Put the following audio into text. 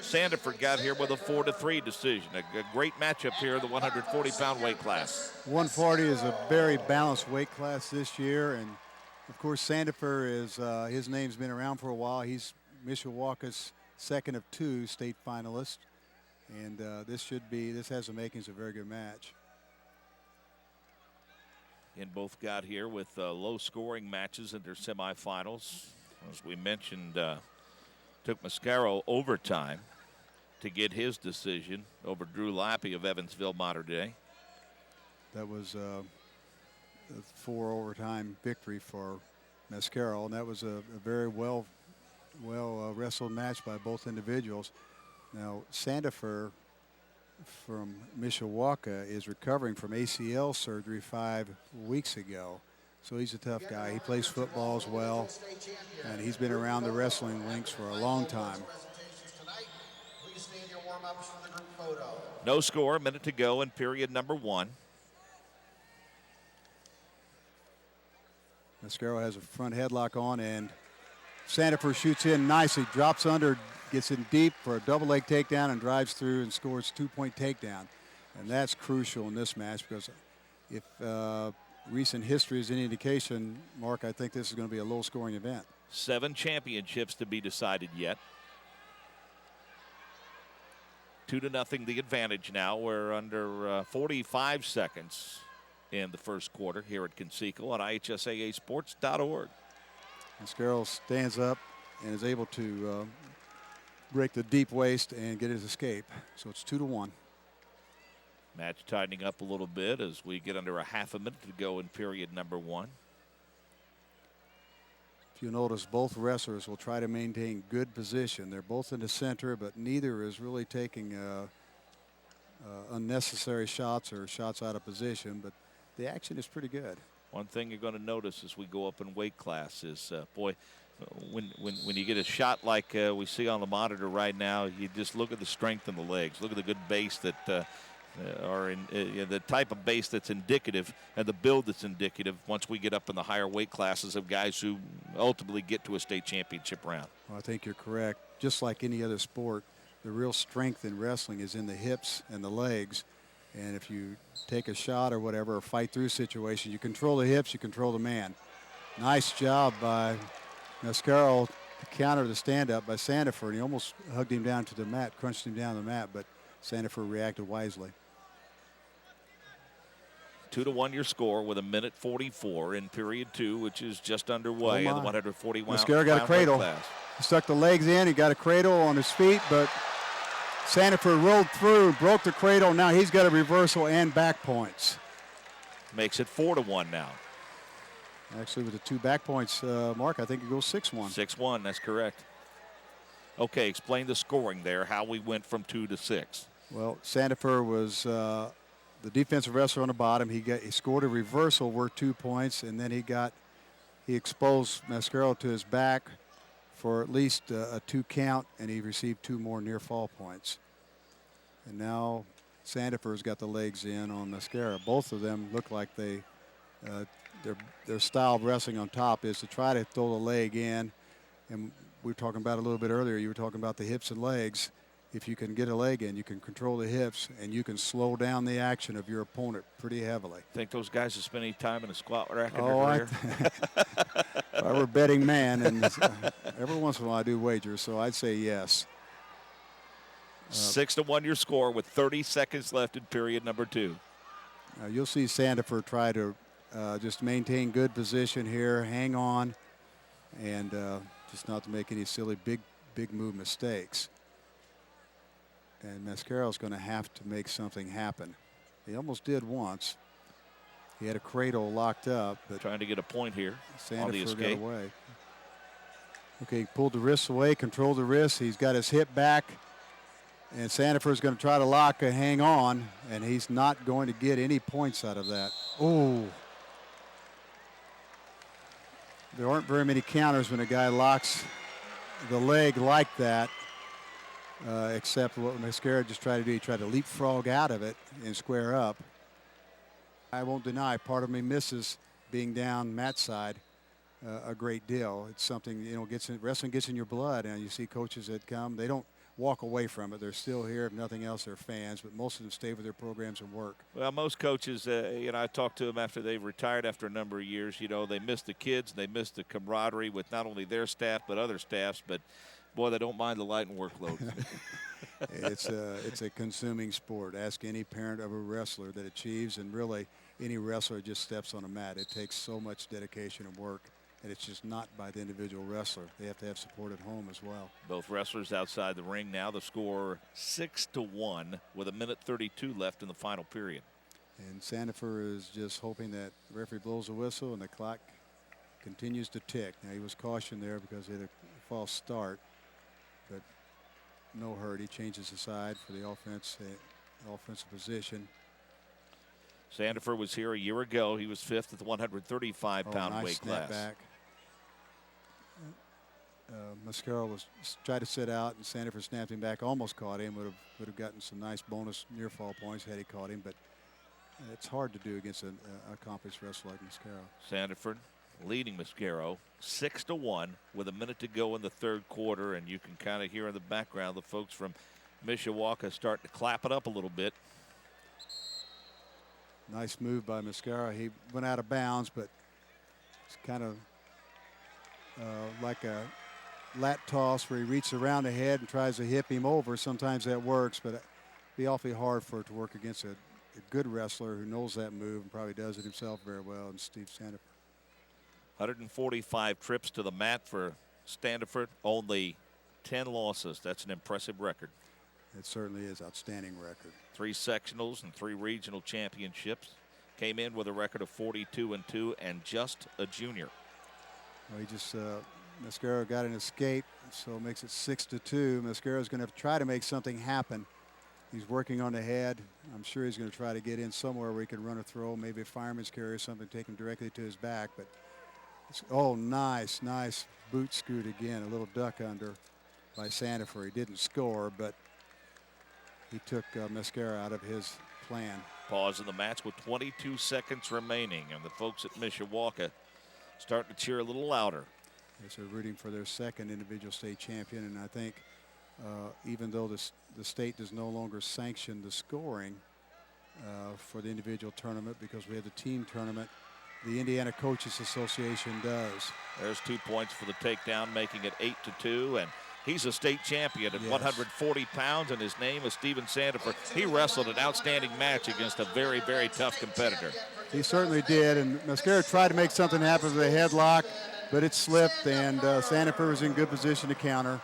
Sandefer got here with a 4-3 decision. A great matchup here in the 140-pound weight class. 140 is a very balanced weight class this year, and of course Sandefer is his name's been around for a while. He's Mishawaka's second of 2 state finalists, and this has the makings of a very good match. And both got here with low-scoring matches in their semifinals. As we mentioned, took Mascaro overtime to get his decision over Drew Lappy of Evansville Mater Dei. That was a 4 overtime victory for Mascaro, and that was a very well wrestled match by both individuals. Now Sandefer from Mishawaka is recovering from ACL surgery 5 weeks ago, so he's a tough guy. He plays football as well, and he's been around the wrestling links for a long time. No score, a minute to go in period number 1. Mascaro has a front headlock on, and Sandefer shoots in nicely, drops under, gets in deep for a double leg takedown, and drives through and scores 2-point takedown. And that's crucial in this match, because if recent history is any indication, Mark, I think this is going to be a low-scoring event. 7 championships to be decided yet. 2-0 the advantage now. We're under 45 seconds in the first quarter here at Conseco on IHSAAsports.org. Mascaro stands up and is able to break the deep waist and get his escape. So it's 2-1. Match tightening up a little bit as we get under a half a minute to go in period number 1. If you notice, both wrestlers will try to maintain good position. They're both in the center, but neither is really taking unnecessary shots or shots out of position, but the action is pretty good. One thing you're going to notice as we go up in weight class is, boy, when you get a shot like we see on the monitor right now, you just look at the strength in the legs. Look at the good base that are in the type of base that's indicative and the build that's indicative once we get up in the higher weight classes of guys who ultimately get to a state championship round. Well, I think you're correct. Just like any other sport, the real strength in wrestling is in the hips and the legs. And if you take a shot or whatever, or fight through a situation, you control the hips, you control the man. Nice job by Mascaro to counter the stand-up by Sandefer, and he almost hugged him down to the mat, crunched him down to the mat, but Sandefer reacted wisely. 2-1 your score with 1:44 in period 2, which is just underway in the 141. Mascaro got a cradle. He stuck the legs in. He got a cradle on his feet, but Sandefer rolled through, broke the cradle. Now he's got a reversal and back points. Makes it 4-1 now. Actually, with the 2 back points, Mark, I think it goes 6-1. 6-1, that's correct. Okay, explain the scoring there, how we went from 2 to 6. Well, Sandefer was the defensive wrestler on the bottom. He scored a reversal worth 2 points, and then he exposed Mascaro to his back for at least a 2 count, and he received 2 more near fall points. And now Sandefer's got the legs in on Mascaro. Both of them look like their style of wrestling on top is to try to throw the leg in. And we were talking about it a little bit earlier. You were talking about the hips and legs. If you can get a leg in, you can control the hips, and you can slow down the action of your opponent pretty heavily. Think those guys have spent any time in a squat rack in their career? If I were a betting man, and every once in a while I do wagers, so I'd say yes. 6-1 your score with 30 seconds left in period number 2. You'll see Sandefer try to just maintain good position here, hang on, and just not to make any silly big move mistakes. And Mascaro's going to have to make something happen. He almost did once. He had a cradle locked up, but trying to get a point here Sandefer on the escape. Got away. Okay, he pulled the wrists away, controlled the wrists. He's got his hip back, and Sandefer's going to try to lock and hang on, and he's not going to get any points out of that. Oh. There aren't very many counters when a guy locks the leg like that. Except what Mascaro just tried to do. He tried to leapfrog out of it and square up. I won't deny, part of me misses being down Matt's side a great deal. It's something, wrestling gets in your blood, and you see coaches that come. They don't walk away from it. They're still here. If nothing else, they're fans, but most of them stay with their programs and work. Well, most coaches, I talked to them after they've retired after a number of years. They miss the kids, they miss the camaraderie with not only their staff but other staffs. But boy, they don't mind the light and workload. It's a consuming sport. Ask any parent of a wrestler that achieves, and really any wrestler just steps on a mat. It takes so much dedication and work. And it's just not by the individual wrestler. They have to have support at home as well. Both wrestlers outside the ring now. The score 6-1 with 1:32 left in the final period. And Sandefer is just hoping that the referee blows a whistle and the clock continues to tick. Now, he was cautioned there because he had a false start, but no hurt. He changes the side for the offensive position. Sandefer was here a year ago. He was 5th at the 135-pound nice weight class. Back. Mascaro was tried to sit out, and Sandefer snapped him back. Almost caught him. Would have gotten some nice bonus near fall points had he caught him. But it's hard to do against an accomplished wrestler like Mascaro. Sandefer leading Mascaro 6-1 with a minute to go in the third quarter, and you can kind of hear in the background the folks from Mishawaka starting to clap it up a little bit. Nice move by Mascaro. He went out of bounds, but it's kind of like a lat toss where he reaches around the head and tries to hip him over. Sometimes that works, but it'd be awfully hard for it to work against a good wrestler who knows that move and probably does it himself very well, and Steve Sandefer. 145 trips to the mat for Sandefer, only 10 losses. That's an impressive record. It certainly is outstanding record. 3 sectionals and 3 regional championships. Came in with a record of 42-2 and just a junior. Well, he just Mascaro got an escape, so it makes it 6-2. Mascaro's going to try to make something happen. He's working on the head. I'm sure he's going to try to get in somewhere where he can run a throw, maybe a fireman's carry or something, take him directly to his back. But nice boot scoot again, a little duck under by Sandefer. He didn't score, but he took Mascaro out of his plan. Pause in the match with 22 seconds remaining, and the folks at Mishawaka starting to cheer a little louder. Yes, they're rooting for their second individual state champion, and I think even though the state does no longer sanction the scoring for the individual tournament because we have the team tournament, the Indiana Coaches Association does. There's 2 points for the takedown, making it 8-2, and he's a state champion at 140 pounds, and his name is Steven Sandefer. He wrestled an outstanding match against a very, very tough competitor. He certainly did, and Mascaro tried to make something happen with a headlock, but it slipped, and Sandefer was in good position to counter.